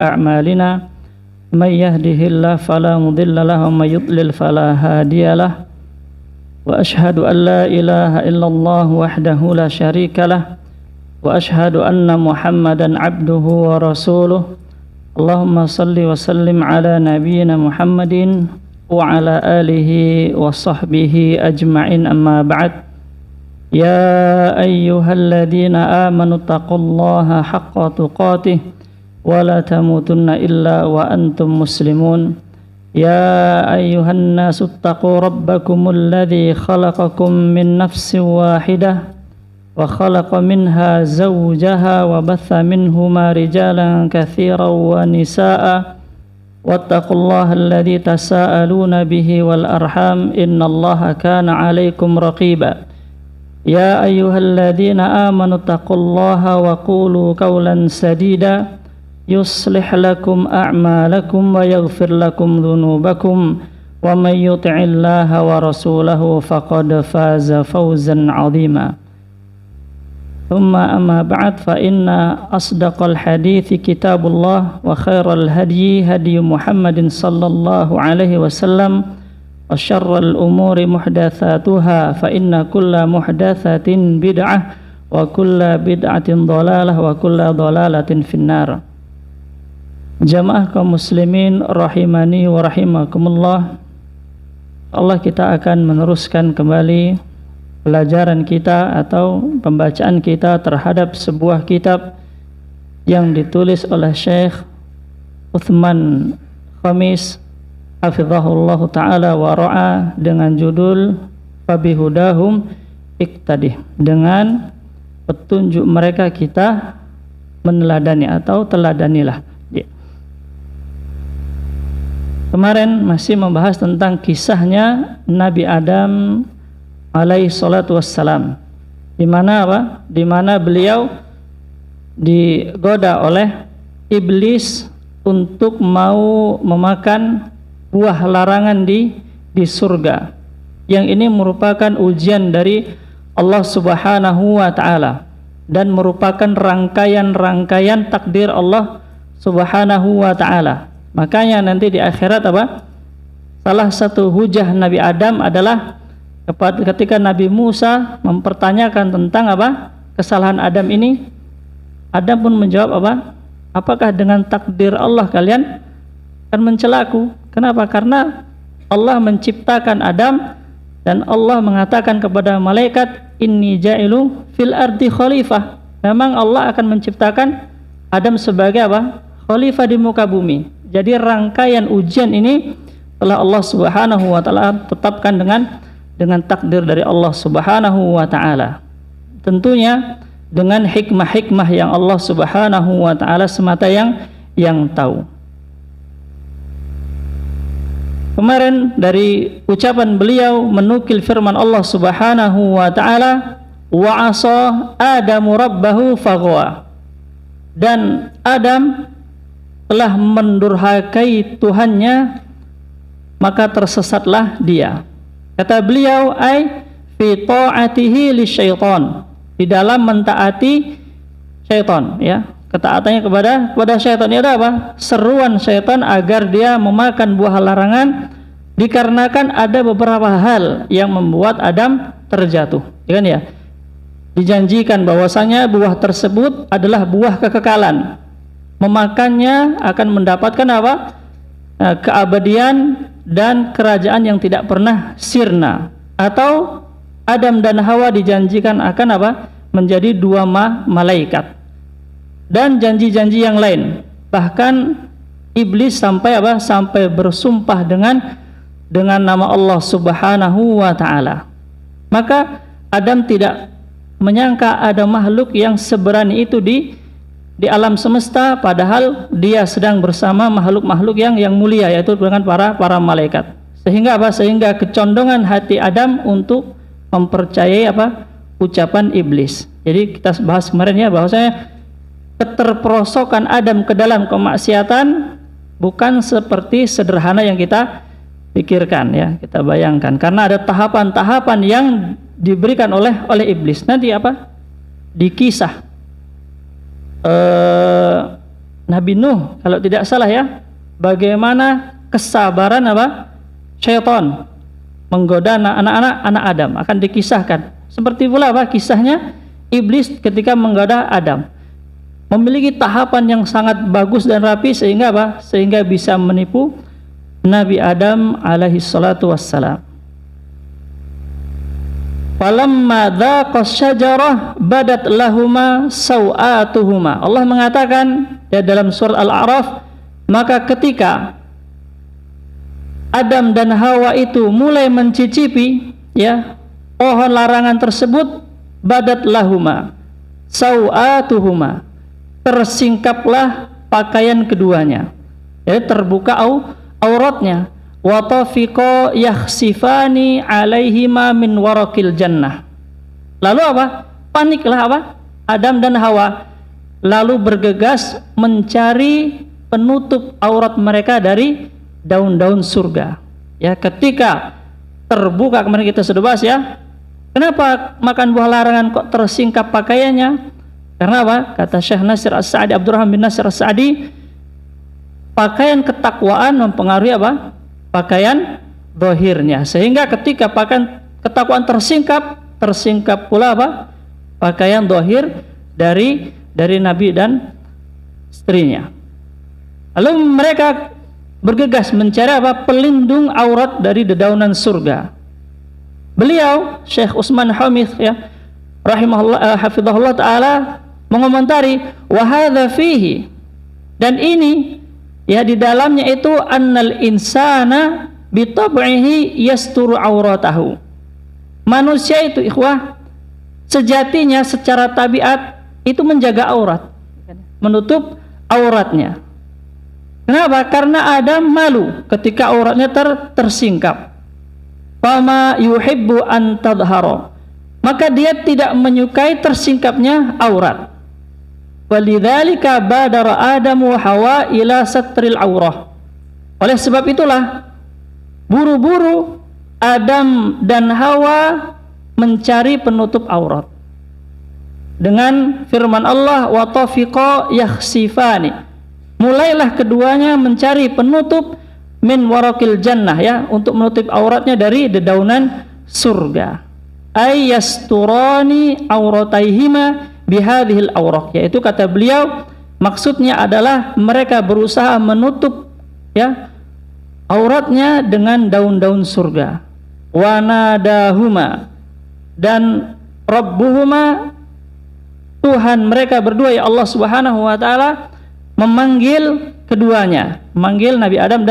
أعمالنا من يهده الله فلا مضل له ومن يضلل فلا هادي له وأشهد أن لا إله إلا الله وحده لا شريك له وأشهد أن محمدا عبده ورسوله اللهم صل وسلم على نبينا محمد وعلى آله وصحبه أجمعين أما بعد يا أيها الذين آمنوا اتقوا الله حق تقاته ولا تموتن إلا وأنتم مسلمون يا أيها الناس اتقوا ربكم الذي خلقكم من نفس واحدة وخلق منها زوجها وبث منهما رجالا كثيرا ونساء واتقوا الله الذي تساءلون به والأرحام إن الله كان عليكم رقيبا يا أيها الذين آمنوا اتقوا الله وقولوا قولا سديدا يصلح لكم أعمالكم ويغفر لكم ذنوبكم ومن يطع الله ورسوله فقد فاز فوزا عظيما ثم أما بعد فإن أصدق الحديث كتاب الله وخير الهدي هدي محمد صلى الله عليه وسلم وشر الأمور محدثاتها فإن كل محدثة بدعة وكل بدعة ضلالة وكل ضلالة في النار. Jamaah kaum muslimin rahimani wa rahimakumullah. Allah, kita akan meneruskan kembali pelajaran kita atau pembacaan kita terhadap sebuah kitab yang ditulis oleh Syekh Uthman Khamis hafizahullah ta'ala wa ra'a dengan judul Fabihudahum Iqtadih, dengan petunjuk mereka kita meneladani atau teladanilah. Kemarin masih membahas tentang kisahnya Nabi Adam alaihi salatu wassalam, di mana apa? Di mana beliau digoda oleh iblis untuk mau memakan buah larangan di surga. Yang ini merupakan ujian dari Allah Subhanahu wa taala dan merupakan rangkaian takdir Allah Subhanahu wa taala. Makanya nanti di akhirat apa? Salah satu hujah Nabi Adam adalah ketika Nabi Musa mempertanyakan tentang apa? Kesalahan Adam ini, Adam pun menjawab apa? Apakah dengan takdir Allah kalian akan mencelaku? Kenapa? Karena Allah menciptakan Adam dan Allah mengatakan kepada malaikat, inni ja'ilu fil ardi khalifah. Memang Allah akan menciptakan Adam sebagai apa? Khalifah di muka bumi. Jadi rangkaian ujian ini telah Allah Subhanahu wa taala tetapkan dengan takdir dari Allah Subhanahu wa taala. Tentunya dengan hikmah-hikmah yang Allah Subhanahu wa taala semata yang tahu. Kemarin dari ucapan beliau menukil firman Allah Subhanahu wa taala, wa asa Adamu rabbahu faghwa. Dan Adam telah mendurhakai Tuhannya, maka tersesatlah dia. Kata beliau, ai fi ta'atihi lisyaitan, di dalam mentaati syaitan, ya. Ketaatannya kepada syaitan itu apa? Seruan syaitan agar dia memakan buah larangan, dikarenakan ada beberapa hal yang membuat Adam terjatuh, ya kan ya? Dijanjikan bahwasanya buah tersebut adalah buah kekekalan. Memakannya akan mendapatkan apa? Keabadian dan kerajaan yang tidak pernah sirna. Atau Adam dan Hawa dijanjikan akan apa? Menjadi dua malaikat. Dan janji-janji yang lain. Bahkan iblis sampai apa? Sampai bersumpah dengan nama Allah Subhanahu wa taala. Maka Adam tidak menyangka ada makhluk yang seberani itu di alam semesta, padahal dia sedang bersama makhluk-makhluk yang mulia, yaitu dengan para malaikat. Sehingga apa? Sehingga kecondongan hati Adam untuk mempercayai apa? Ucapan iblis. Jadi kita bahas kemarin ya, bahwasanya keterperosokan Adam ke dalam kemaksiatan bukan seperti sederhana yang kita pikirkan, ya, kita bayangkan, karena ada tahapan-tahapan yang diberikan oleh iblis. Nanti apa? Dikisah Nabi Nuh kalau tidak salah ya, bagaimana kesabaran syaitan menggoda anak Adam, akan dikisahkan. Seperti pula kisahnya iblis ketika menggoda Adam. Memiliki tahapan yang sangat bagus dan rapi sehingga sehingga bisa menipu Nabi Adam alaihi salatu wassalam. Falamma dzaqas syajarah badat lahuma sawatuhuma. Allah mengatakan dalam surat Al-A'raf, maka ketika Adam dan Hawa itu mulai mencicipi pohon larangan tersebut, badat lahuma sawatuhuma, tersingkaplah pakaian keduanya, terbuka auratnya. Wa tafiqa yakhsifani alaihima min warakil jannah. Lalu paniklah Adam dan Hawa, lalu bergegas mencari penutup aurat mereka dari daun-daun surga. Ketika terbuka, kemarin kita sudah bahas kenapa makan buah larangan kok tersingkap pakaiannya? Karena kata Syekh Nasir As-Sa'di, Abdurrahman bin Nasir As-Sa'di, pakaian ketakwaan mempengaruhi pakaian zahirnya, sehingga ketika pakaian ketakwaan tersingkap pula pakaian zahir dari Nabi dan istrinya. Lalu mereka bergegas mencari pelindung aurat dari dedaunan surga. Beliau Syekh Utsman Hamid rahimahullah hafizahullah taala mengomentari, wa hadza fihi, dan ini di dalamnya itu annal insana bitab'ihi yasturu auratahu. Manusia itu ikhwah sejatinya secara tabiat itu menjaga aurat, menutup auratnya. Kenapa? Karena Adam malu ketika auratnya tersingkap. Fama yuhibbu an tadhhara, maka dia tidak menyukai tersingkapnya aurat. Walidzalika badara Adam wa Hawa ila satril aurah. Oleh sebab itulah buru-buru Adam dan Hawa mencari penutup aurat dengan firman Allah, wa tafiqa yakhsifani. Mulailah keduanya mencari penutup min warakil jannah, untuk menutup auratnya dari dedaunan surga. Ay yasturani aurataihima bihadhil auraq, yaitu kata beliau maksudnya adalah mereka berusaha menutup auratnya dengan daun-daun surga. Wa nadahuma, dan rabbuhuma, Tuhan mereka berdua Allah Subhanahu wa taala memanggil keduanya, memanggil Nabi Adam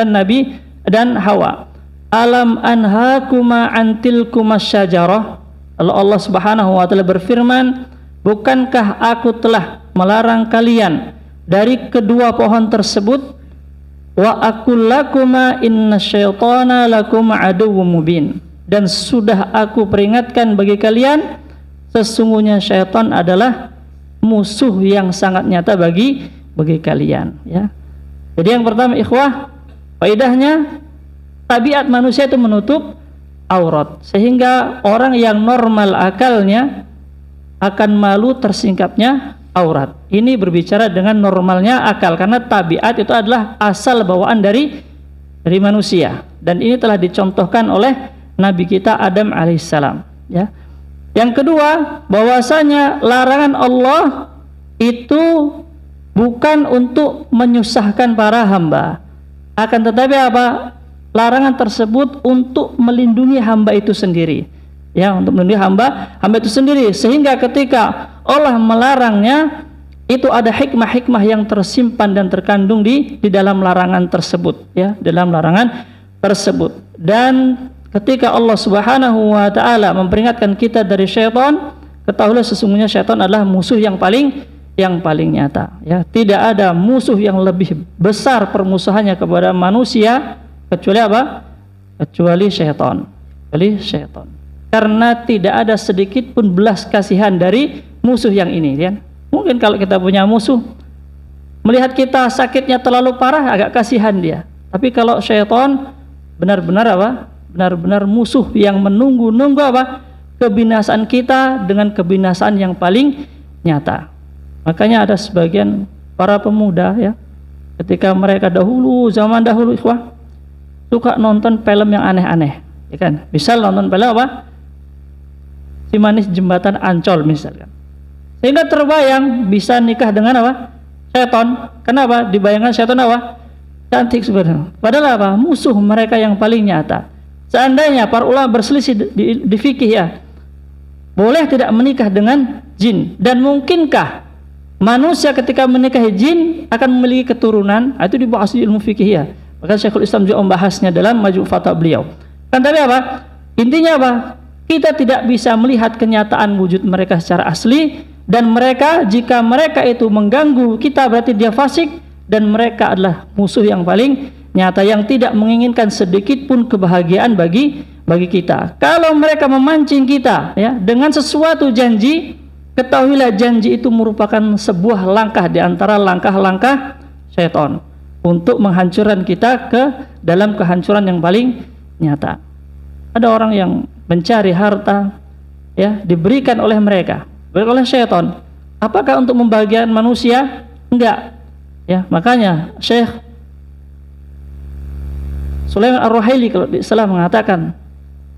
dan Hawa. Alam anhakuma antilkumas syajarah. Allah Subhanahu wa taala berfirman, bukankah aku telah melarang kalian dari kedua pohon tersebut? Wa aqul lakuma innasyaitana lakum aduwwum mubin, dan sudah aku peringatkan bagi kalian, sesungguhnya syaitan adalah musuh yang sangat nyata bagi kalian. Jadi yang pertama ikhwah, faedahnya tabiat manusia itu menutup aurat, sehingga orang yang normal akalnya akan malu tersingkapnya aurat. Ini berbicara dengan normalnya akal, karena tabiat itu adalah asal bawaan dari manusia, dan ini telah dicontohkan oleh Nabi kita Adam alaihissalam. Yang kedua, bahwasanya larangan Allah itu bukan untuk menyusahkan para hamba, akan tetapi larangan tersebut untuk melindungi hamba itu sendiri, untuk melindungi hamba itu sendiri, sehingga ketika Allah melarangnya itu ada hikmah-hikmah yang tersimpan dan terkandung di dalam larangan tersebut, dalam larangan tersebut. Dan ketika Allah Subhanahu wa taala memperingatkan kita dari syaitan, ketahuilah sesungguhnya syaitan adalah musuh yang paling nyata. Tidak ada musuh yang lebih besar permusuhannya kepada manusia kecuali syaitan. Karena tidak ada sedikit pun belas kasihan dari musuh yang ini. Mungkin kalau kita punya musuh, melihat kita sakitnya terlalu parah, agak kasihan dia. Tapi kalau syaitan benar-benar musuh yang menunggu kebinasaan kita dengan kebinasaan yang paling nyata. Makanya ada sebagian para pemuda ketika mereka zaman dahulu ikhwah suka nonton film yang aneh-aneh, ya kan? Misal nonton film apa? Si Manis Jembatan Ancol misalkan. Sehingga terbayang bisa nikah dengan apa? Setan. Kenapa? Dibayangkan setan apa? Cantik sebenarnya. Padahal apa? Musuh mereka yang paling nyata. Seandainya para ulama berselisih di fikih ya, boleh tidak menikah dengan jin, dan mungkinkah manusia ketika menikahi jin akan memiliki keturunan? Itu dibahas di ilmu fikih ya. Maka Syekhul Islam juga membahasnya dalam Majmu' Fatwa beliau. Kan tapi apa? Intinya apa? Kita tidak bisa melihat kenyataan wujud mereka secara asli, dan mereka, jika mereka itu mengganggu kita berarti dia fasik, dan mereka adalah musuh yang paling nyata yang tidak menginginkan sedikit pun kebahagiaan bagi kita. Kalau mereka memancing kita ya dengan sesuatu janji, ketahuilah janji itu merupakan sebuah langkah di antara langkah-langkah syaitan untuk menghancurkan kita ke dalam kehancuran yang paling nyata. Ada orang yang mencari harta ya diberikan oleh mereka, oleh syaitan. Apakah untuk membahagiakan manusia? Enggak. Ya, makanya Syekh Sulaiman Ar-Ruhaili kalau salah mengatakan,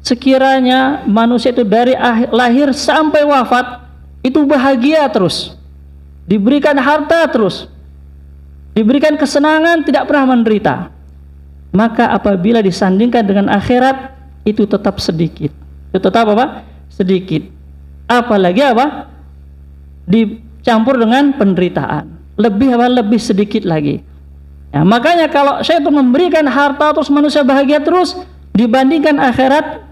sekiranya manusia itu dari lahir sampai wafat itu bahagia terus, diberikan harta terus, diberikan kesenangan, tidak pernah menderita, maka apabila disandingkan dengan akhirat itu tetap sedikit. Itu tetap apa? Sedikit. Apalagi apa? Dicampur dengan penderitaan. Lebih sedikit lagi. Ya, makanya kalau syaitan memberikan harta terus manusia bahagia terus, dibandingkan akhirat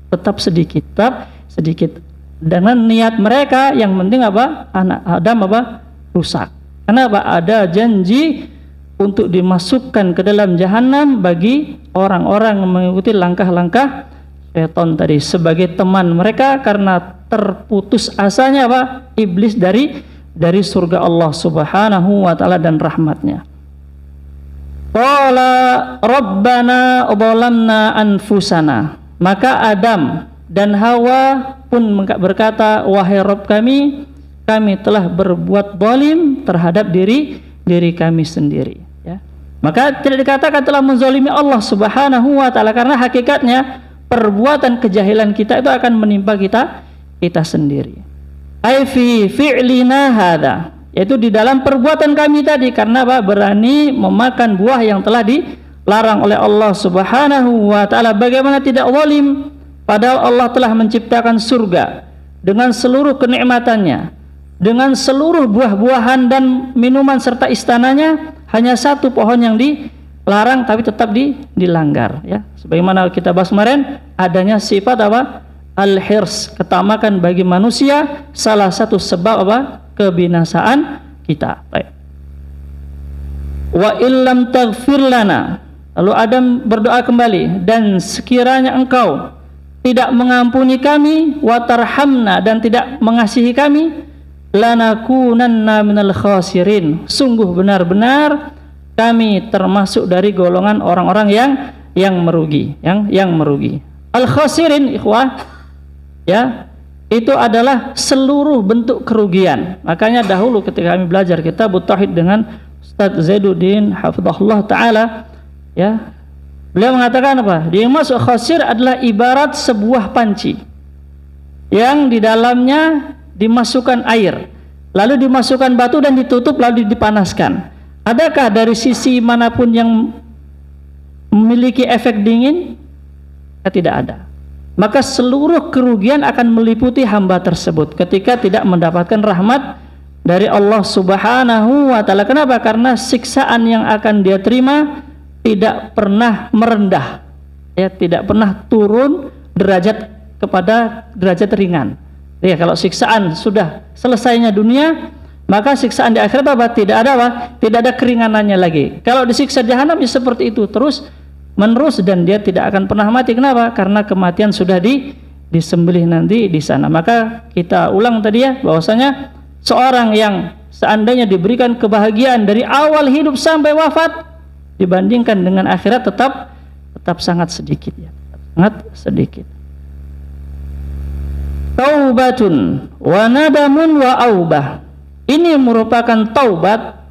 tetap sedikit. Dengan niat mereka yang penting apa? Anak Adam apa? Rusak. Kenapa? Ada janji untuk dimasukkan ke dalam jahanam bagi orang-orang yang mengikuti langkah-langkah syaitan tadi sebagai teman mereka, karena terputus asanya apa? Iblis dari surga Allah Subhanahu wa taala dan rahmatnya. Qala Rabbana zalamna anfusana. Maka Adam dan Hawa pun berkata, wahai Rabb kami telah berbuat zalim terhadap diri kami sendiri, ya. Maka tidak dikatakan telah menzalimi Allah Subhanahu wa taala, karena hakikatnya perbuatan kejahilan kita itu akan menimpa kita sendiri. Ai fi fi'lina hadza, yaitu di dalam perbuatan kami tadi, karena apa? Berani memakan buah yang telah dilarang oleh Allah Subhanahu wa taala. Bagaimana tidak zalim padahal Allah telah menciptakan surga dengan seluruh kenikmatannya, dengan seluruh buah-buahan dan minuman serta istananya, hanya satu pohon yang dilarang tapi tetap dilanggar, ya. Sebagaimana kita bahas kemarin, adanya sifat apa? Al-hirs, ketamakan bagi manusia, salah satu sebab apa? Kebinasaan kita. Baik. Wa illam taghfir lana. Lalu Adam berdoa kembali, dan sekiranya engkau tidak mengampuni kami, wa tarhamna, dan tidak mengasihi kami, lanakunanna minal khasirin. Sungguh benar-benar kami termasuk dari golongan orang-orang yang merugi, yang merugi. Al-khasirin ikhwah, ya, itu adalah seluruh bentuk kerugian. Makanya dahulu ketika kami belajar kitab Tauhid dengan Ustaz Zaiduddin hafizahullah taala, ya, beliau mengatakan apa? Dia masuk khasir adalah ibarat sebuah panci yang di dalamnya dimasukkan air, lalu dimasukkan batu dan ditutup lalu dipanaskan. Adakah dari sisi manapun yang memiliki efek dingin? Tidak ada. Maka seluruh kerugian akan meliputi hamba tersebut ketika tidak mendapatkan rahmat dari Allah Subhanahu wa taala. Kenapa? Karena siksaan yang akan dia terima tidak pernah merendah, ya, tidak pernah turun derajat kepada derajat ringan. Ya, kalau siksaan sudah selesainya dunia, maka siksaan di akhirat apa? Tidak ada apa? Tidak ada keringanannya lagi. Kalau disiksa jahanam ya seperti itu terus menerus, dan dia tidak akan pernah mati. Kenapa? Karena kematian sudah disembelih nanti di sana. Maka kita ulang tadi ya, bahwasanya seorang yang seandainya diberikan kebahagiaan dari awal hidup sampai wafat dibandingkan dengan akhirat tetap sangat sedikit, ya. Sangat sedikit. Taubatun wa nadamun wa aubah. Ini merupakan taubat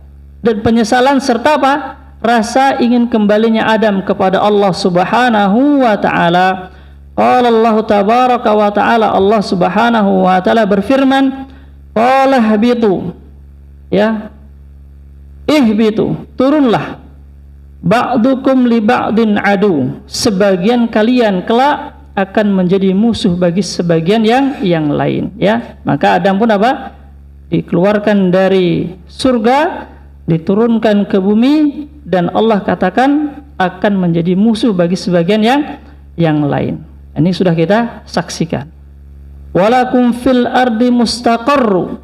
dan penyesalan serta apa? Rasa ingin kembalinya Adam kepada Allah Subhanahu wa taala. Qala Allah tabaraka wa taala, Allah Subhanahu wa taala berfirman, qala habitu, ya, ihbitu, turunlah, ba'dukum li ba'din adu, sebagian kalian kelak akan menjadi musuh bagi sebagian yang lain, ya. Maka Adam pun apa? Dikeluarkan dari surga, diturunkan ke bumi, dan Allah katakan akan menjadi musuh bagi sebagian yang lain. Ini sudah kita saksikan. Walakum fil ardi mustaqarru,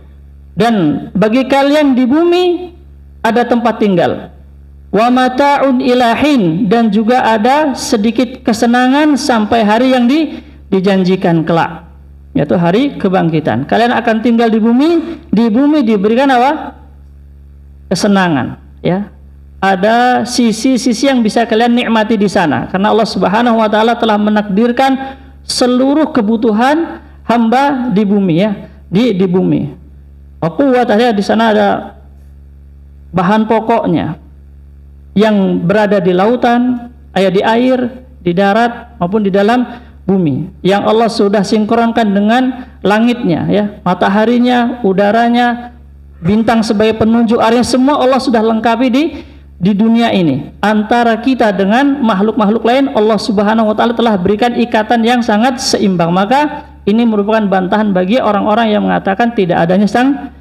dan bagi kalian di bumi ada tempat tinggal. Wa mata'un ilahin, dan juga ada sedikit kesenangan sampai hari yang dijanjikan kelak, yaitu hari kebangkitan. Kalian akan tinggal di bumi diberikan apa? Kesenangan, ya. Ada sisi-sisi yang bisa kalian nikmati di sana, karena Allah Subhanahu wa taala telah menakdirkan seluruh kebutuhan hamba di bumi, ya, di bumi. Quwwatnya di sana ada bahan pokoknya yang berada di lautan, di air, di darat maupun di dalam bumi, yang Allah sudah sinkronkan dengan langitnya, ya, mataharinya, udaranya, bintang sebagai penunjuk arahnya, semua Allah sudah lengkapi di dunia ini. Antara kita dengan makhluk-makhluk lain, Allah Subhanahu wa taala telah berikan ikatan yang sangat seimbang. Maka ini merupakan bantahan bagi orang-orang yang mengatakan tidak adanya sang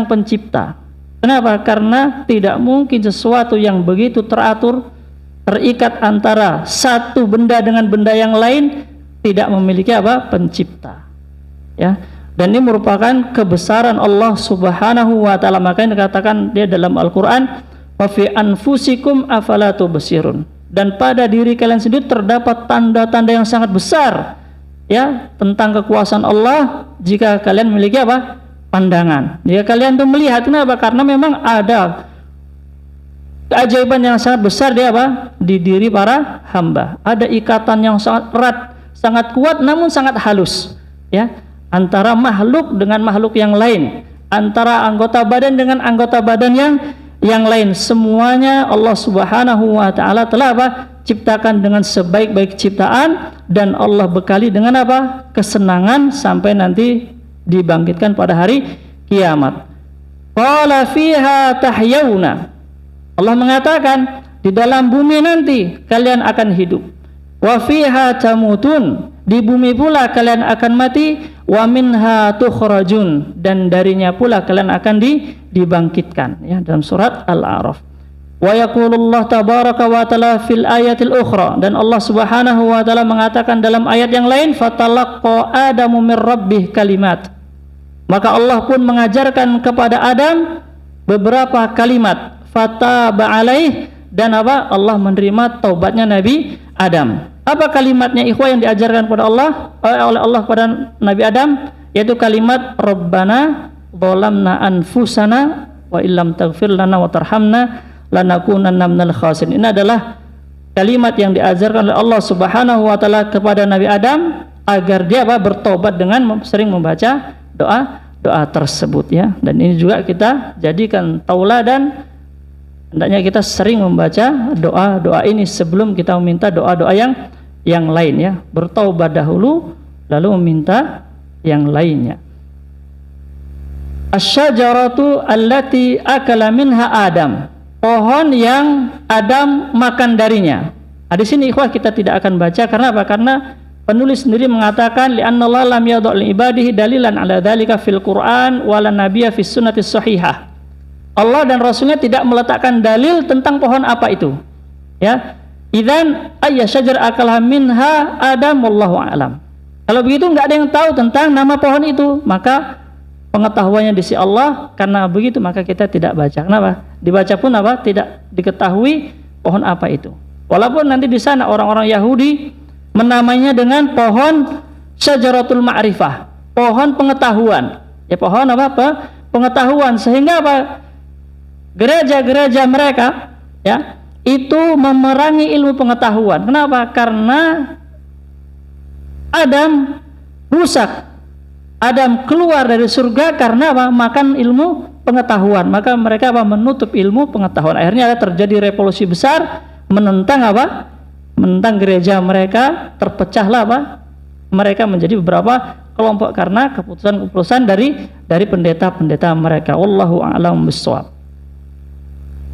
pencipta. Kenapa? Karena tidak mungkin sesuatu yang begitu teratur, terikat antara satu benda dengan benda yang lain tidak memiliki apa? Pencipta, ya. Dan ini merupakan kebesaran Allah Subhanahu wa taala. Makanya dikatakan dia dalam Al-Qur'an, wa fi anfusikum afala tubsirun, dan pada diri kalian sendiri terdapat tanda-tanda yang sangat besar, ya, tentang kekuasaan Allah jika kalian memiliki apa? Pandangan. Jika kalian tuh melihat. Kenapa? Karena memang ada keajaiban yang sangat besar di diri para hamba. Ada ikatan yang sangat erat, sangat kuat namun sangat halus, ya, antara makhluk dengan makhluk yang lain, antara anggota badan dengan anggota badan yang lain. Semuanya Allah Subhanahu wa taala telah ciptakan dengan sebaik-baik ciptaan, dan Allah bekali dengan kesenangan sampai nanti dibangkitkan pada hari kiamat. Qala fiha tahyauna, Allah mengatakan di dalam bumi nanti kalian akan hidup. Wa fiha tamutun, di bumi pula kalian akan mati. Wa minha tukhrajun, dan darinya pula kalian akan dibangkitkan, ya, dalam surat Al-A'raf. Wa yaqulullah tabaraka wa ta'ala fil ayatil ukhra, dan Allah Subhanahu wa ta'ala mengatakan dalam ayat yang lain, fatalaqqa adamu mir rabbih kalimat, maka Allah pun mengajarkan kepada Adam beberapa kalimat, fataba alaih, dan Allah menerima taubatnya Nabi Adam. Apa kalimatnya ikhwah yang diajarkan kepada oleh Allah kepada Nabi Adam? Yaitu kalimat Rabbana zalamna anfusana wa illam taghfir lana wa tarhamna lanakunanna minal khasirin. Ini adalah kalimat yang diajarkan oleh Allah Subhanahu wa taala kepada Nabi Adam agar dia bertobat dengan sering membaca doa tersebut, ya. Dan ini juga kita jadikan tauladan, hendaknya kita sering membaca doa ini sebelum kita meminta doa-doa yang lain, ya. Bertaubat dahulu lalu meminta yang lainnya. Asy-syajaratu allati akala minha Adam, pohon yang Adam makan darinya. Di sini ikhwah kita tidak akan baca, karena apa? Karena penulis sendiri mengatakan li'annallaha lam yadhu' li ibadihi dalilan 'ala dzalika fil Qur'an wa la nabiyya fis sunnati shahihah. Allah dan Rasulnya tidak meletakkan dalil tentang pohon apa itu, ya. Idzan ayya syajar akala minha Adam wallahu a'lam. Kalau begitu enggak ada yang tahu tentang nama pohon itu, maka pengetahuannya di sisi Allah. Karena begitu maka kita tidak baca. Kenapa? Dibaca pun tidak diketahui pohon apa itu. Walaupun nanti di sana orang-orang Yahudi menamainya dengan pohon syajaratul ma'rifah, pohon pengetahuan. Ya, pohon pengetahuan, sehingga gereja-gereja mereka, ya, itu memerangi ilmu pengetahuan. Kenapa? Karena Adam rusak Adam keluar dari surga karena apa? Makan ilmu pengetahuan. Maka mereka apa? Menutup ilmu pengetahuan. Akhirnya ada terjadi revolusi besar menentang apa? Menentang gereja mereka, terpecahlah apa? Mereka menjadi beberapa kelompok karena keputusan-keputusan dari pendeta-pendeta mereka. Wallahu a'lam bissawab.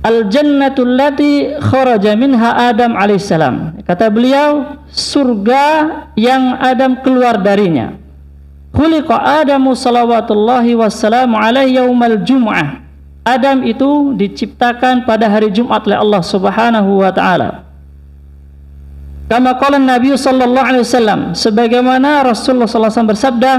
Al-jannatul lati kharaja minha Adam alaihissalam. Kata beliau, surga yang Adam keluar darinya. Khuliqa Adamu salawatullahi wassalamu alaihi yaumal jum'ah. Adam itu diciptakan pada hari Jumat oleh Allah Subhanahu wa taala. Kama qala Nabi sallallahu alaihi wasallam, sebagaimana Rasulullah sallallahu alaihi wasallam bersabda,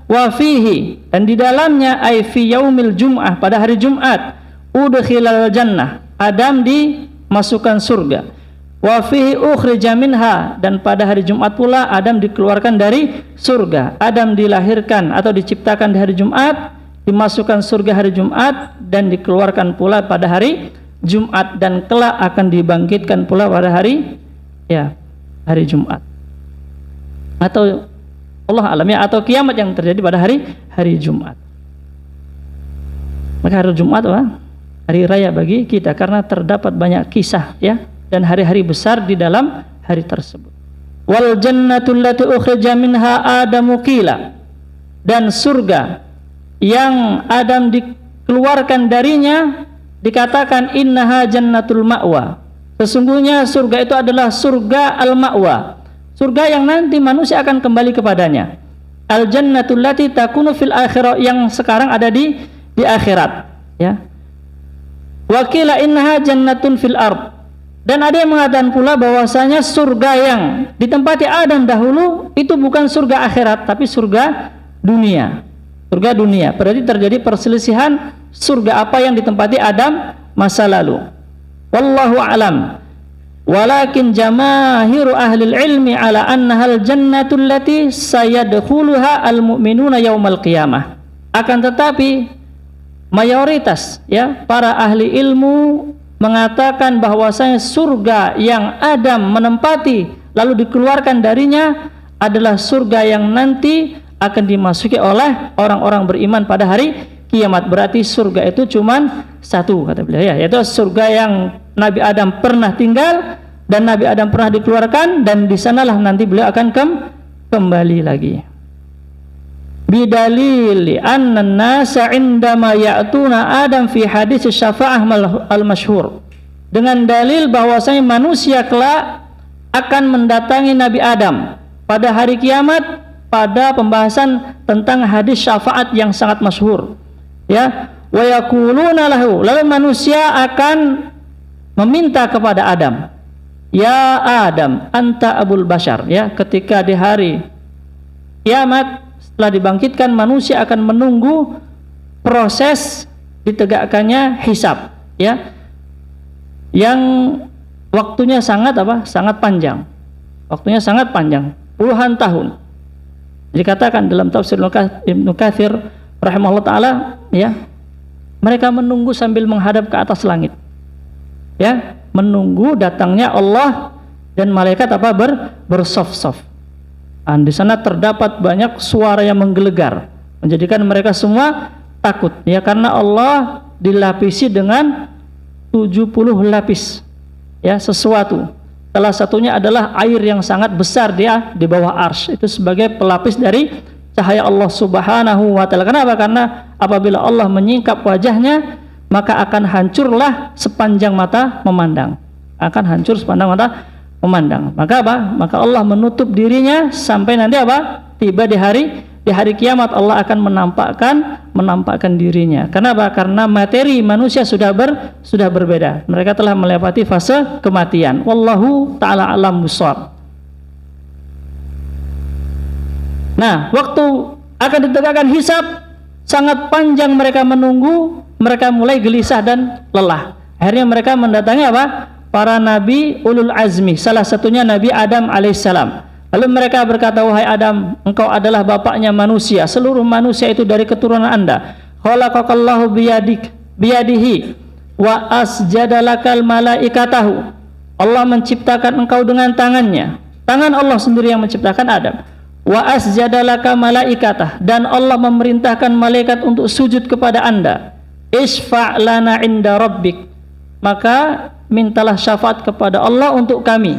wa fihi, dan di dalamnya ay fi yaumil jum'ah, pada hari Jumat, udkhilal jannah, Adam dimasukkan surga. Wa fihi ukhrija minha, dan pada hari Jumat pula Adam dikeluarkan dari surga. Adam dilahirkan atau diciptakan di hari Jumat, dimasukkan surga hari Jumat, dan dikeluarkan pula pada hari Jumat, dan kelak akan dibangkitkan pula pada hari Jumat. Atau Allah alam ya, atau kiamat yang terjadi pada hari Jumat. Maka hari Jumat hari raya bagi kita karena terdapat banyak kisah ya, dan hari-hari besar di dalam hari tersebut. Wal jannatul lati ukhrija minha Adamu qila, dan surga yang Adam dikeluarkan darinya dikatakan innaha jannatul ma'wa. Sesungguhnya surga itu adalah surga al-ma'wa, surga yang nanti manusia akan kembali kepadanya. Al jannatul lati takunu fil akhirah, yang sekarang ada di akhirat ya. Wa qila innaha jannatun fil ard, dan ada yang mengatakan pula bahwasanya surga yang ditempati Adam dahulu itu bukan surga akhirat tapi surga dunia. Surga dunia. Berarti terjadi perselisihan surga apa yang ditempati Adam masa lalu. Wallahu a'lam. Walakin jamaahiru ahlil ilmi ala annahal jannatul lati sayadkhuluha al-mu'minuna yaumal qiyamah. Akan tetapi mayoritas ya para ahli ilmu mengatakan bahwasanya surga yang Adam menempati lalu dikeluarkan darinya adalah surga yang nanti akan dimasuki oleh orang-orang beriman pada hari kiamat. Berarti surga itu cuman satu, kata beliau ya, yaitu surga yang Nabi Adam pernah tinggal dan Nabi Adam pernah dikeluarkan, dan di sanalah nanti beliau akan kembali lagi. Bidalili anna an-nasa indama ya'tuna Adam fi hadis syafa'ah al-masyhur, dengan dalil bahwasanya manusia kelak akan mendatangi Nabi Adam pada hari kiamat pada pembahasan tentang hadis syafaat yang sangat masyhur ya. Wa yaquluna lahu, lalu manusia akan meminta kepada Adam, ya Adam anta abul bashar ya. Ketika di hari kiamat setelah dibangkitkan, manusia akan menunggu proses ditegakkannya hisab ya, yang waktunya sangat panjang. Waktunya sangat panjang, puluhan tahun. Dikatakan dalam tafsir Ibnu Katsir rahimahullah taala ya, mereka menunggu sambil menghadap ke atas langit ya, menunggu datangnya Allah dan malaikat bersaf-saf. Di sana terdapat banyak suara yang menggelegar, menjadikan mereka semua takut ya, karena Allah dilapisi dengan 70 lapis ya sesuatu. Salah satunya adalah air yang sangat besar dia di bawah arsy, itu sebagai pelapis dari cahaya Allah Subhanahu wa taala. Kenapa? Karena apabila Allah menyingkap wajahnya, maka akan hancurlah sepanjang mata memandang. Akan hancur sepanjang mata memandang. Maka apa? Maka Allah menutup dirinya sampai nanti tiba di hari kiamat Allah akan menampakkan dirinya. Kenapa? Karena materi manusia sudah berbeda. Mereka telah melewati fase kematian. Wallahu ta'ala alam bissawab. Nah, waktu akan ditegakkan hisab, sangat panjang mereka menunggu, mereka mulai gelisah dan lelah. Akhirnya mereka mendatangi para nabi ulul azmi, salah satunya Nabi Adam alaihissalam. Lalu mereka berkata, wahai Adam, engkau adalah bapaknya manusia, seluruh manusia itu dari keturunan Anda. Khalaqakallahu biyadihi wa asjadalakal malaikatahu. Allah menciptakan engkau dengan tangannya. Tangan Allah sendiri yang menciptakan Adam. wa asjadalaka malaikatah, dan Allah memerintahkan malaikat untuk sujud kepada Anda. Isfa' lana inda rabbik, maka mintalah syafaat kepada Allah untuk kami.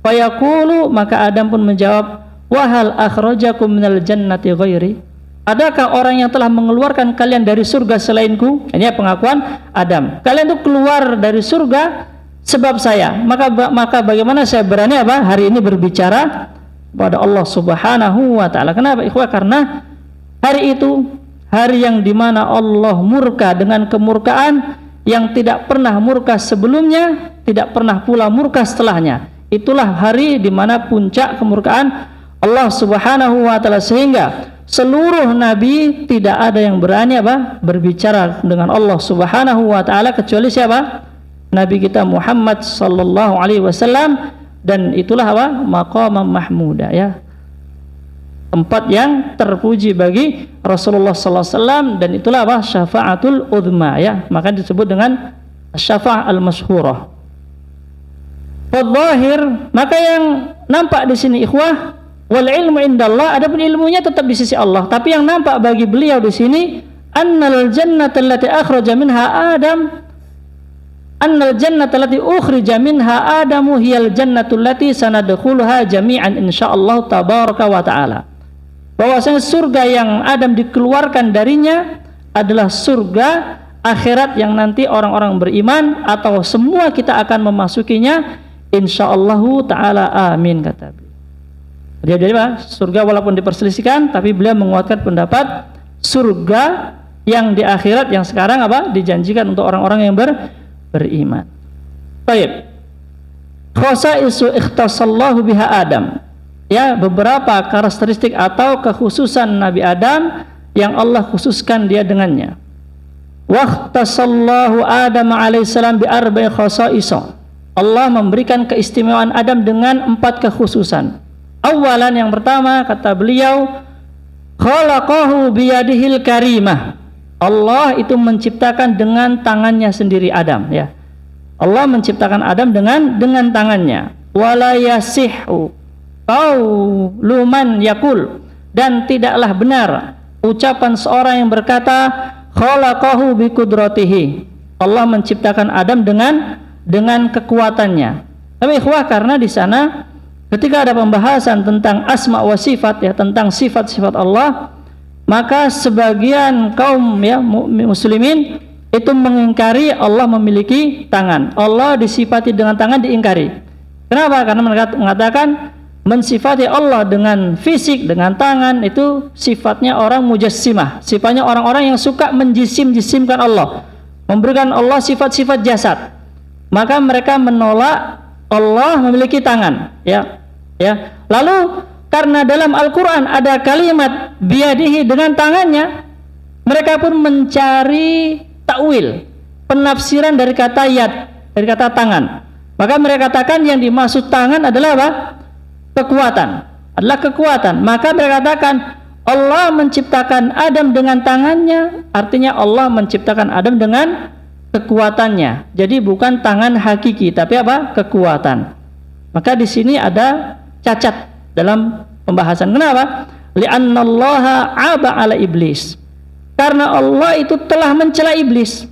Fayaqulu, maka Adam pun menjawab, wa hal akhrajakum minal jannati ghairi, adakah orang yang telah mengeluarkan kalian dari surga selainku? Ini pengakuan Adam. Kalian itu keluar dari surga sebab saya. Maka bagaimana saya berani hari ini berbicara pada Allah Subhanahu wa taala. Kenapa? Ikhwah, karena hari itu hari yang dimana Allah murka dengan kemurkaan yang tidak pernah murka sebelumnya, tidak pernah pula murka setelahnya. Itulah hari dimana puncak kemurkaan Allah Subhanahu wa taala, sehingga seluruh nabi tidak ada yang berani berbicara dengan Allah Subhanahu wa taala kecuali siapa? Nabi kita Muhammad sallallahu alaihi wasallam. Dan itulah maqamam mahmuda, ya, tempat yang terpuji bagi Rasulullah sallallahu alaihi wasallam, dan itulah syafaatul uzma, ya, maka disebut dengan syafa'ah al-masyhurah. Fadhahir, maka yang nampak di sini ikhwah, wal ilmu indallah, adapun ilmunya tetap di sisi Allah, tapi yang nampak bagi beliau di sini annal jannata allati akhraja minha Adam, annal jannata allati ukhrija minha Adamu hiyal jannatul lati sanadkhuluha jami'an insyaallah tabaraka wa taala. Bahwasanya surga yang Adam dikeluarkan darinya adalah surga akhirat yang nanti orang-orang beriman atau semua kita akan memasukinya insyaallah taala, amin, kata beliau. Jadi surga walaupun diperselisihkan, tapi beliau menguatkan pendapat surga yang di akhirat yang sekarang dijanjikan untuk orang-orang yang beriman. Baik. Khasaisu ikhtasallahu biha Adam. Ya, beberapa karakteristik atau kekhususan Nabi Adam yang Allah khususkan dia dengannya. Waqtasallahu Adam alaihissalam bi arba'i khasaisa. Allah memberikan keistimewaan Adam dengan 4 kekhususan. Awalan, yang pertama, kata beliau, khalaqahu biyadihil karimah. Allah itu menciptakan dengan tangannya sendiri Adam, ya. Allah menciptakan Adam dengan tangannya. Wala yasihhu qaulu man yaqul, dan tidaklah benar ucapan seorang yang berkata khalaqahu bi qudratihi. Allah menciptakan Adam dengan kekuatannya. Tapi ikhwah, karena di sana ketika ada pembahasan tentang asma wa sifat, ya, tentang sifat-sifat Allah, maka sebagian kaum, ya, muslimin itu mengingkari Allah memiliki tangan. Allah disifati dengan tangan diingkari. Kenapa? Karena mereka mengatakan mensifati Allah dengan fisik, dengan tangan, itu sifatnya orang mujassimah, sifatnya orang-orang yang suka menjisim-jisimkan Allah, memberikan Allah sifat-sifat jasad. Maka mereka menolak Allah memiliki tangan, ya. Lalu karena dalam Al-Quran ada kalimat biyadihi, dengan tangannya, mereka pun mencari takwil, penafsiran dari kata yad, dari kata tangan. Maka mereka katakan yang dimaksud tangan adalah kekuatan, adalah kekuatan. Maka mereka katakan Allah menciptakan Adam dengan tangannya, artinya Allah menciptakan Adam dengan kekuatannya. Jadi bukan tangan hakiki, tapi kekuatan. Maka di sini ada cacat dalam pembahasan. Kenapa? Li'annallaha 'aba 'ala iblis. Karena Allah itu telah mencela iblis.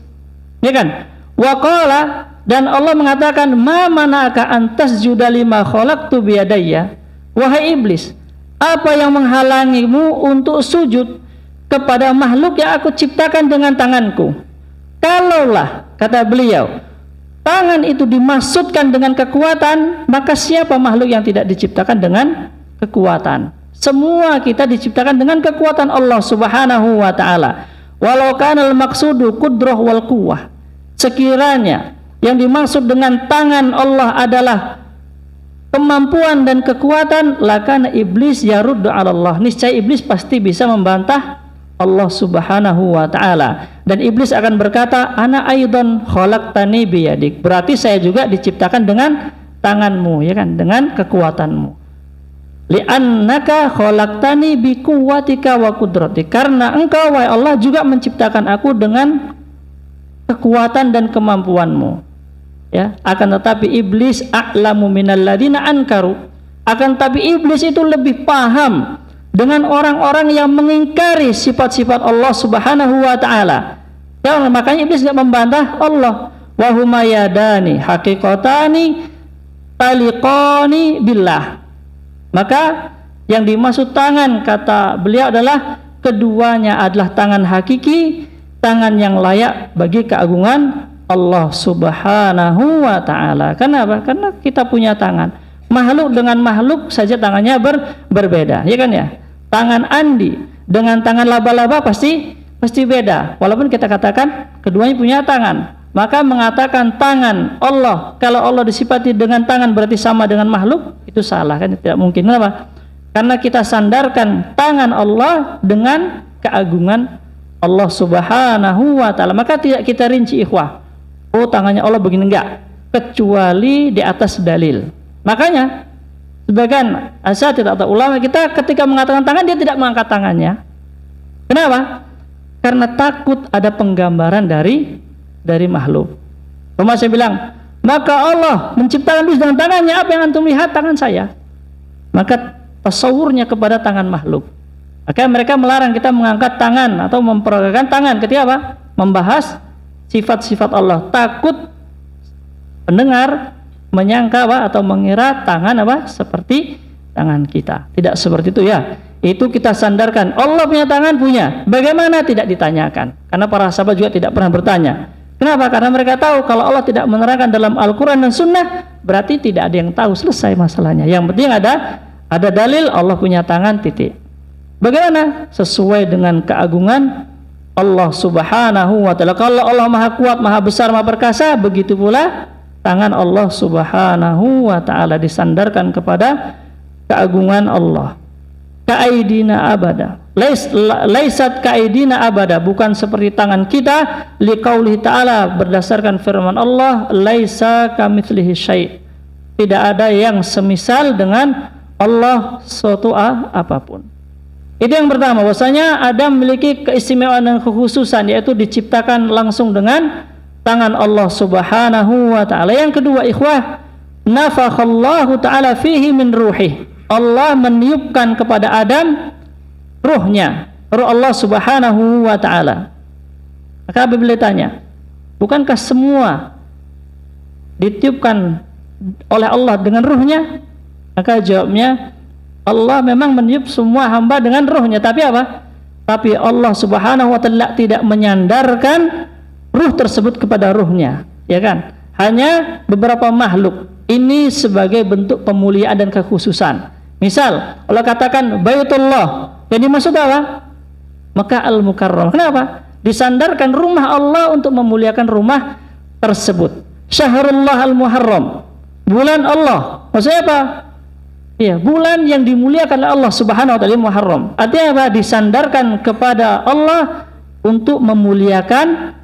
Ya kan? Wa qala, dan Allah mengatakan, "Ma mana'aka an tasjuda lima khalaqtu biyadayya?" Wahai iblis, apa yang menghalangimu untuk sujud kepada makhluk yang aku ciptakan dengan tanganku? Kalaulah, kata beliau, tangan itu dimaksudkan dengan kekuatan, maka siapa makhluk yang tidak diciptakan dengan kekuatan? Semua kita diciptakan dengan kekuatan Allah Subhanahu wa taala. Walau kanal maqsudu qudrah wal quwwah. Sekiranya yang dimaksud dengan tangan Allah adalah kemampuan dan kekuatan, lakana iblis yaruddu 'ala Allah. Niscaya iblis pasti bisa membantah Allah Subhanahu wa taala. Dan iblis akan berkata, ana aidan khalaqtani biyadik. Berarti saya juga diciptakan dengan tanganmu, ya kan, dengan kekuatanmu. Li'annaka khalaqtani bi quwwatika wa qudratik. Karena engkau, wahai Allah, juga menciptakan aku dengan kekuatan dan kemampuanmu. Ya, akan tetapi iblis a'lamu minal ladina ankaru. Akan tapi iblis itu lebih paham dengan orang-orang yang mengingkari sifat-sifat Allah Subhanahu wa taala. Ya, makanya iblis tidak membantah Allah. Wa huma yadani haqiqatani taliqani billah. Maka yang dimaksud tangan, kata beliau, adalah keduanya adalah tangan hakiki, tangan yang layak bagi keagungan Allah Subhanahu wa taala. Kenapa? Karena kita punya tangan. Makhluk dengan makhluk saja tangannya berbeda, ya kan ya? Tangan Andi dengan tangan laba-laba pasti beda. Walaupun kita katakan keduanya punya tangan, maka mengatakan tangan Allah, kalau Allah disifati dengan tangan berarti sama dengan makhluk, itu salah, kan? Tidak mungkin. Kenapa? Karena kita sandarkan tangan Allah dengan keagungan Allah Subhanahu wa taala. Maka tidak kita rinci, ikhwah. Oh, tangannya Allah begini, enggak, kecuali di atas dalil. Makanya sebagian asatidz atau ulama kita ketika mengatakan tangan, dia tidak mengangkat tangannya. Kenapa? Karena takut ada penggambaran dari makhluk. Rumah saya bilang, maka Allah menciptakan iblis dengan tangannya, apa yang antum lihat? Tangan saya. Maka tasawurnya kepada tangan makhluk. Maka mereka melarang kita mengangkat tangan atau memperagakan tangan ketika apa? Membahas sifat-sifat Allah. Takut pendengar menyangka apa, atau mengira tangan apa seperti tangan kita. Tidak seperti itu ya. Itu kita sandarkan. Allah punya tangan, punya. Bagaimana? Tidak ditanyakan. Karena para sahabat juga tidak pernah bertanya. Kenapa? Karena mereka tahu kalau Allah tidak menerangkan dalam Al-Quran dan Sunnah, berarti tidak ada yang tahu. Selesai masalahnya. Yang penting ada dalil Allah punya tangan, titik. Bagaimana? Sesuai dengan keagungan Allah Subhanahu wa taala. Kalau Allah Maha Kuat, Maha Besar, Maha Perkasa, begitu pula tangan Allah Subhanahu wa ta'ala disandarkan kepada keagungan Allah. Ka'aidina abada, laisat ka'aidina abada, bukan seperti tangan kita. Liqaulihi ta'ala, berdasarkan firman Allah, laisa kamitslihi syai', tidak ada yang semisal dengan Allah suatu apapun. Itu yang pertama, bahwasanya Adam memiliki keistimewaan dan kekhususan, yaitu diciptakan langsung dengan tangan Allah Subhanahu wa ta'ala. Yang kedua, ikhwah, nafakhallahu ta'ala fihi min ruhih, Allah meniupkan kepada Adam ruhnya, ruh Allah Subhanahu wa ta'ala. Maka apabila ditanya, bukankah semua ditiupkan oleh Allah dengan ruhnya? Maka jawabnya, Allah memang meniup semua hamba dengan ruhnya, tapi apa? Tapi Allah Subhanahu wa ta'ala tidak menyandarkan ruh tersebut kepada ruhnya, ya kan? Hanya beberapa makhluk. Ini sebagai bentuk pemuliaan dan kekhususan. Misal Allah katakan Baitullah, yang dimaksud apa? Mekah Al-Mukarram. Kenapa? Disandarkan rumah Allah untuk memuliakan rumah tersebut. Syahrullah Al-Muharram, bulan Allah. Maksudnya apa? Ya, bulan yang dimuliakan oleh Allah Subhanahu wa taala, Muharram. Artinya apa? Disandarkan kepada Allah untuk memuliakan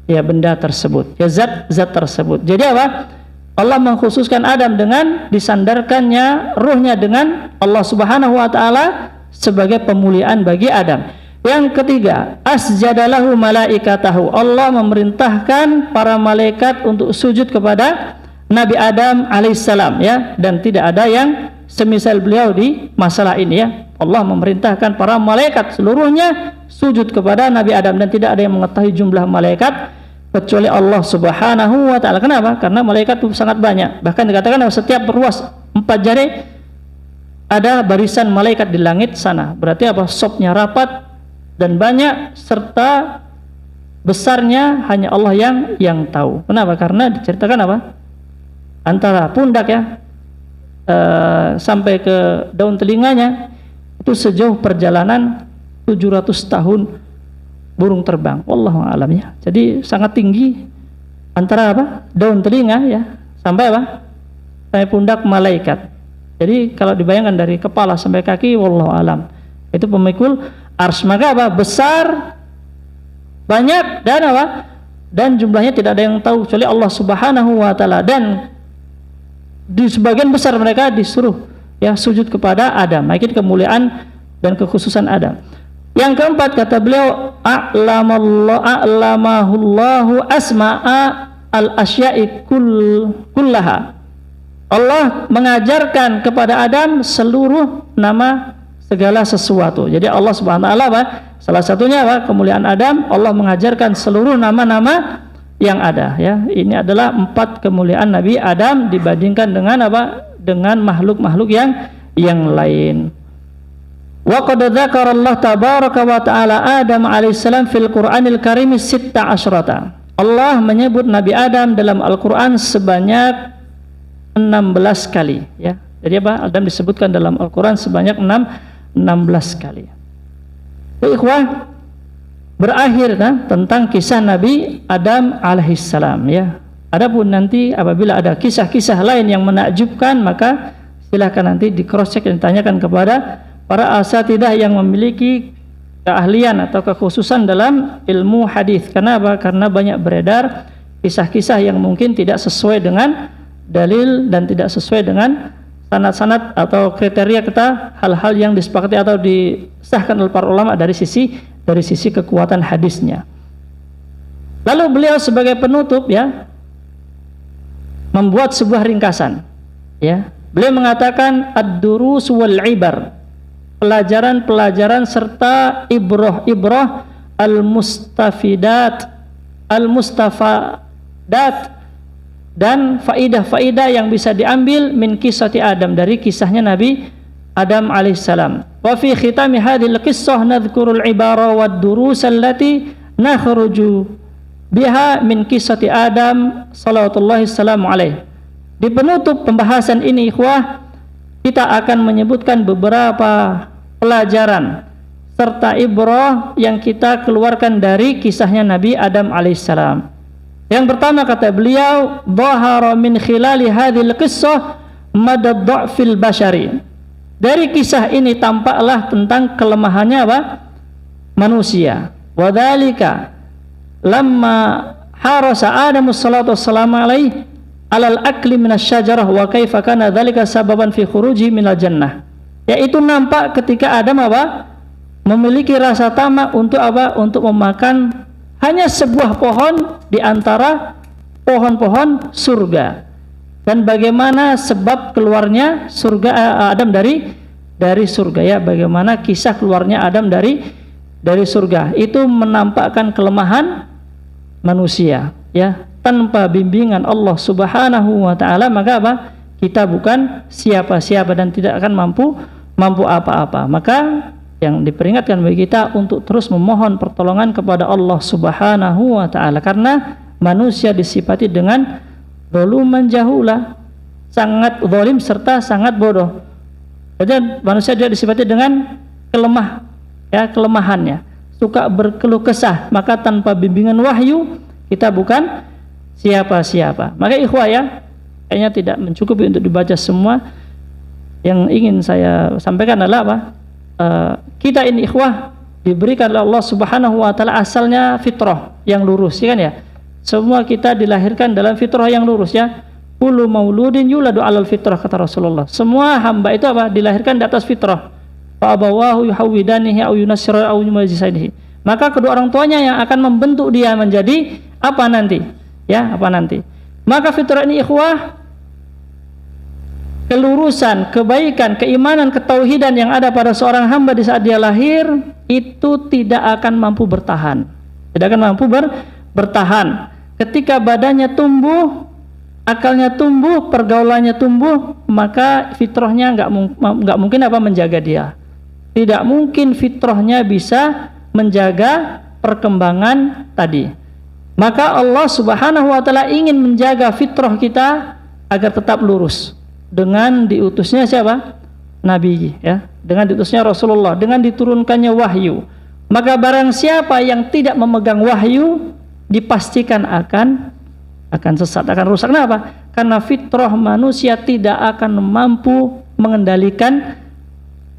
ya benda tersebut, ya zat tersebut. Jadi apa? Allah mengkhususkan Adam dengan disandarkannya ruhnya dengan Allah Subhanahu wa taala sebagai pemuliaan bagi Adam. Yang ketiga, asjadalahu malaikatahu, Allah memerintahkan para malaikat untuk sujud kepada Nabi Adam alaihissalam, ya, dan tidak ada yang semisal beliau di masalah ini, ya. Allah memerintahkan para malaikat seluruhnya sujud kepada Nabi Adam, dan tidak ada yang mengetahui jumlah malaikat kecuali Allah Subhanahu wa ta'ala. Kenapa? Karena malaikat itu sangat banyak. Bahkan dikatakan setiap ruas 4 jari ada barisan malaikat di langit sana. Berarti apa? Sopnya rapat dan banyak, serta besarnya hanya Allah yang tahu. Kenapa? Karena diceritakan apa? Antara pundak, ya, sampai ke daun telinganya itu sejauh perjalanan 700 tahun burung terbang. Wallahu a'lam, ya. Jadi sangat tinggi antara apa? Daun telinga, ya, sampai apa? Sampai pundak malaikat. Jadi kalau dibayangkan dari kepala sampai kaki, wallahu a'lam, itu pemikul arsy. Maka apa? Besar, banyak, dan apa? Dan jumlahnya tidak ada yang tahu kecuali Allah Subhanahu wa ta'ala. Dan di sebagian besar mereka disuruh, ya, sujud kepada Adam. Itu kemuliaan dan kekhususan Adam. Yang keempat, kata beliau, a'lamahullahu asma'a al-asya'i kullaha. Allah mengajarkan kepada Adam seluruh nama segala sesuatu. Jadi Allah Subhanahu wa taala apa? Salah satunya apa? Kemuliaan Adam, Allah mengajarkan seluruh nama-nama yang ada, ya. Ini adalah 4 kemuliaan Nabi Adam dibandingkan dengan apa? Dengan makhluk-makhluk yang lain. Wa qad dzakara Allah tabaraka wa taala Adam alaihissalam fil Qur'anil Karim 16. Allah menyebut Nabi Adam dalam Al-Qur'an sebanyak 16 kali, ya. Jadi apa? Adam disebutkan dalam Al-Qur'an sebanyak 16 kali. Ikhwah, berakhir tentang kisah Nabi Adam alaihissalam, ya. Adapun nanti apabila ada kisah-kisah lain yang menakjubkan, maka silakan nanti di cross check dan ditanyakan kepada para asatidah yang memiliki keahlian atau kekhususan dalam ilmu hadis. Kenapa? Karena banyak beredar kisah-kisah yang mungkin tidak sesuai dengan dalil dan tidak sesuai dengan sanad-sanad atau kriteria kita, hal-hal yang disepakati atau disahkan oleh para ulama dari sisi kekuatan hadisnya. Lalu beliau sebagai penutup, ya, membuat sebuah ringkasan, ya. Beliau mengatakan ad-durus wal ibar, pelajaran-pelajaran serta ibrah-ibrah al-mustafadat dan faidah-faidah yang bisa diambil min kisati Adam, dari kisahnya Nabi Adam alaihissalam. Wa fi khitami hadhil qissah nadhkurul ibara wad durus allati nakhruju biha min kisati Adam salawatullahi salamu alaihi. Di penutup pembahasan ini, ikhwah, kita akan menyebutkan beberapa pelajaran serta ibrah yang kita keluarkan dari kisahnya Nabi Adam alaihissalam. Yang pertama, kata beliau, dhahara min khilali hadhil qissah madad dha'fil bashari. Dari kisah ini tampaklah tentang kelemahannya apa? Manusia. Wa dzalika lamma harasa Adam sallallahu alaihi alal akli minasyajarah wa kaifa kana dzalika sababan fi khuruji minal jannah. Yaitu nampak ketika Adam apa? Memiliki rasa tamak untuk apa? Untuk memakan hanya sebuah pohon di antara pohon-pohon surga, dan bagaimana sebab keluarnya Adam dari surga, ya. Bagaimana kisah keluarnya Adam dari surga itu menampakkan kelemahan manusia, ya. Tanpa bimbingan Allah Subhanahu wa taala, maka apa? Kita bukan siapa-siapa dan tidak akan mampu apa-apa. Maka yang diperingatkan bagi kita untuk terus memohon pertolongan kepada Allah Subhanahu wa taala, karena manusia disifati dengan zaluman jahula, sangat zalim serta sangat bodoh. Jadi manusia dia disifati dengan kelemahannya, suka berkeluh kesah, maka tanpa bimbingan wahyu kita bukan siapa-siapa. Maka ikhwah, ya, kayaknya tidak mencukupi untuk dibaca semua. Yang ingin saya sampaikan adalah apa? Kita ini, ikhwah, diberikan oleh Allah Subhanahu wa taala asalnya fitrah yang lurus, ya kan, ya. Semua kita dilahirkan dalam fitrah yang lurus, ya. Kullu mauludin yuladu 'alal fitrah, kata Rasulullah. Semua hamba itu apa? Dilahirkan di atas fitrah. Fa abawahu yuhawidanihi aw yunassira aw yumajjisanihi. Maka kedua orang tuanya yang akan membentuk dia menjadi apa nanti? Ya, apa nanti? Maka fitrah ini, ikhwah, kelurusan, kebaikan, keimanan, ketauhidan yang ada pada seorang hamba di saat dia lahir itu tidak akan mampu bertahan. Tidak akan mampu bertahan. Ketika badannya tumbuh, akalnya tumbuh, pergaulannya tumbuh, maka fitrahnya nggak mungkin apa menjaga dia. Tidak mungkin fitrahnya bisa menjaga perkembangan tadi. Maka Allah Subhanahu wa taala ingin menjaga fitrah kita agar tetap lurus. Dengan diutusnya siapa? Nabi, ya. Dengan diutusnya Rasulullah, dengan diturunkannya wahyu. Maka barang siapa yang tidak memegang wahyu, dipastikan akan sesat, akan rusak. Kenapa? Karena fitrah manusia tidak akan mampu mengendalikan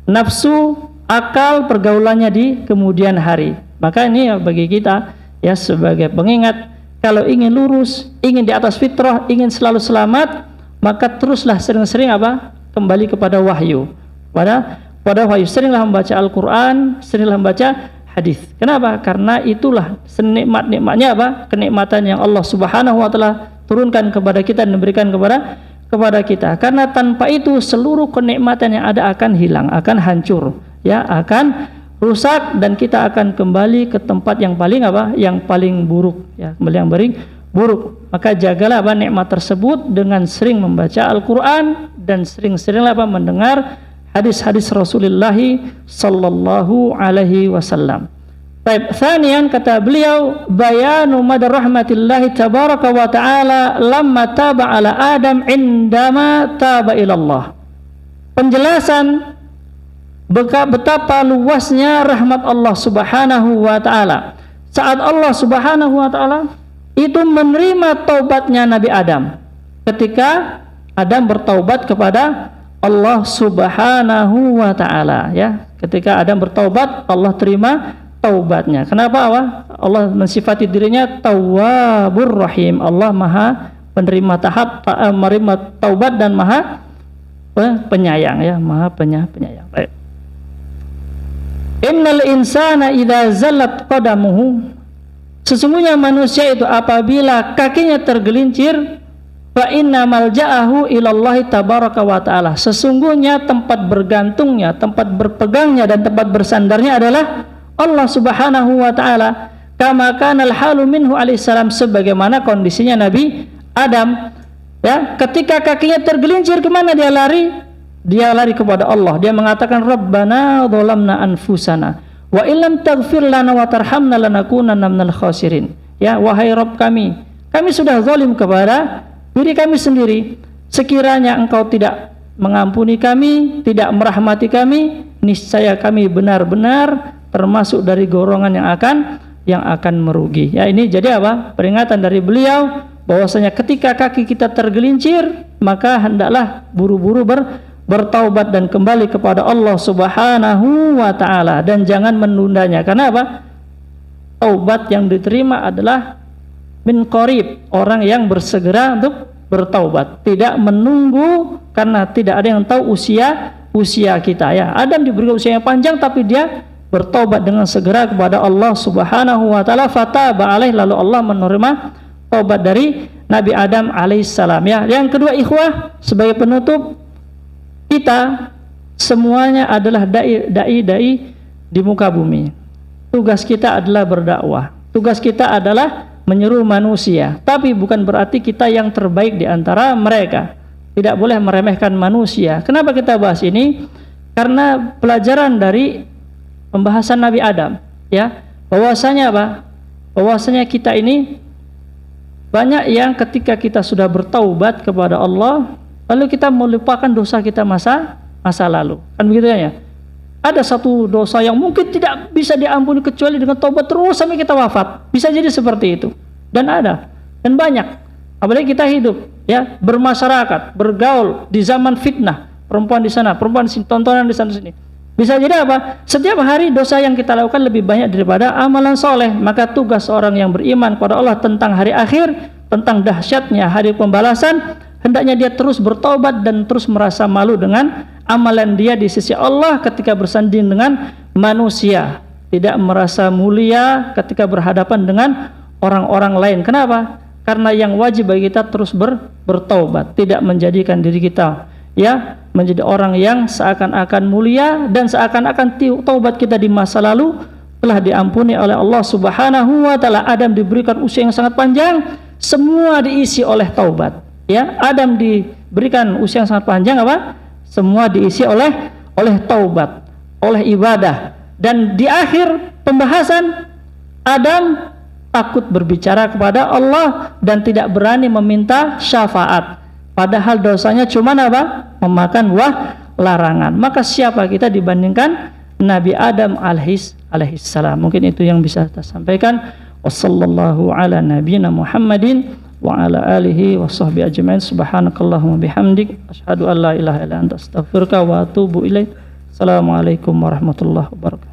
nafsu, akal, pergaulannya di kemudian hari. Maka ini, ya, bagi kita, ya, sebagai pengingat, kalau ingin lurus, ingin di atas fitrah, ingin selalu selamat, maka teruslah sering-sering apa? Kembali kepada wahyu. Pada wahyu, seringlah membaca Al-Qur'an, seringlah membaca hadis. Kenapa? Karena itulah senikmat-nikmatnya apa? Kenikmatan yang Allah Subhanahu wa taala turunkan kepada kita dan memberikan kepada kepada kita, karena tanpa itu seluruh kenikmatan yang ada akan hilang, akan hancur, ya, akan rusak, dan kita akan kembali ke tempat yang paling yang paling buruk, ya, kembali yang paling buruk. Maka jagalah nikmat tersebut dengan sering membaca Al-Qur'an dan sering-seringlah mendengar hadis-hadis Rasulullah sallallahu alaihi wasallam. Baik, tsaniyan kata beliau, bayanu madar rahmatillahi tabaraka wa ta'ala lamma taba ala Adam indama taba ilallah. Penjelasan betapa luasnya rahmat Allah Subhanahu wa ta'ala saat Allah Subhanahu wa ta'ala itu menerima taubatnya Nabi Adam ketika Adam bertaubat kepada Allah Subhanahu wa ta'ala, ya. Ketika Adam bertaubat, Allah terima taubatnya. Kenapa Allah mensifati dirinya Tawwabur Rahim. Allah Maha penerima menerima taubat dan Maha penyayang, ya, Maha penyayang. Baik. Innal insana idza zallat qadamuhu, sesungguhnya manusia itu apabila kakinya tergelincir, fa inna malja'ahu ilallahi tabaraka wa ta'ala, sesungguhnya tempat bergantungnya, tempat berpegangnya dan tempat bersandarnya adalah Allah Subhanahu wa ta'ala, kama kana al-halu minhu alaihissalam, sebagaimana kondisinya Nabi Adam, ya. Ketika kakinya tergelincir, kemana dia lari? Dia lari kepada Allah. Dia mengatakan, Rabbana dzalamna anfusana wa illam taghfir lana wa tarhamna lanakunanna minal khasirin. Ya, wahai Rabb kami sudah zalim kepada diri kami sendiri. Sekiranya Engkau tidak mengampuni kami, tidak merahmati kami, niscaya kami benar-benar termasuk dari golongan yang akan merugi. Ya, ini jadi peringatan dari beliau bahwasanya ketika kaki kita tergelincir, maka hendaklah buru-buru bertaubat dan kembali kepada Allah Subhanahu wa ta'ala, dan jangan menundanya. Karena taubat yang diterima adalah min qarib, orang yang bersegera untuk bertaubat, tidak menunggu, karena tidak ada yang tahu usia kita, ya. Adam diberi usia yang panjang tapi dia bertaubat dengan segera kepada Allah Subhanahu wa ta'ala, fataba alaih, lalu Allah menerima taubat dari Nabi Adam alaihissalam, ya. Yang kedua, ikhwah, sebagai penutup, kita semuanya adalah dai di muka bumi. Tugas kita adalah berdakwah. Tugas kita adalah menyeru manusia. Tapi bukan berarti kita yang terbaik di antara mereka. Tidak boleh meremehkan manusia. Kenapa kita bahas ini? Karena pelajaran dari pembahasan Nabi Adam, ya, bahwasanya bahwasanya kita ini banyak yang ketika kita sudah bertaubat kepada Allah, lalu kita melupakan dosa kita masa lalu, kan begitu ya? Ada satu dosa yang mungkin tidak bisa diampuni kecuali dengan taubat terus sampai kita wafat. Bisa jadi seperti itu. Dan banyak. Apalagi kita hidup, ya, bermasyarakat, bergaul di zaman fitnah, perempuan di sana, perempuan di sini, tontonan di sana sini. Bisa jadi setiap hari dosa yang kita lakukan lebih banyak daripada amalan soleh. Maka tugas orang yang beriman kepada Allah tentang hari akhir, tentang dahsyatnya hari pembalasan, hendaknya dia terus bertaubat dan terus merasa malu dengan amalan dia di sisi Allah ketika bersanding dengan manusia, tidak merasa mulia ketika berhadapan dengan orang-orang lain. Kenapa? Karena yang wajib bagi kita terus bertaubat, tidak menjadikan diri kita, ya, menjadi orang yang seakan-akan mulia dan seakan-akan taubat kita di masa lalu telah diampuni oleh Allah Subhanahu wa ta'ala. Adam diberikan usia yang sangat panjang, semua diisi oleh taubat. Ya, Adam diberikan usia yang sangat panjang semua diisi oleh taubat, oleh ibadah. Dan di akhir pembahasan, Adam takut berbicara kepada Allah dan tidak berani meminta syafaat. Padahal dosanya cuma memakan buah larangan. Maka siapa kita dibandingkan Nabi Adam alaihissalam? Mungkin itu yang bisa saya sampaikan. Wassallallahu ala nabiyyina Muhammadin wa ala alihi wa sahbihi ajma'in. Subhanakallahumma bihamdik asyhadu an la ilaha illa anta astaghfiruka wa atubu ilaik. Assalamualaikum warahmatullahi wabarakatuh.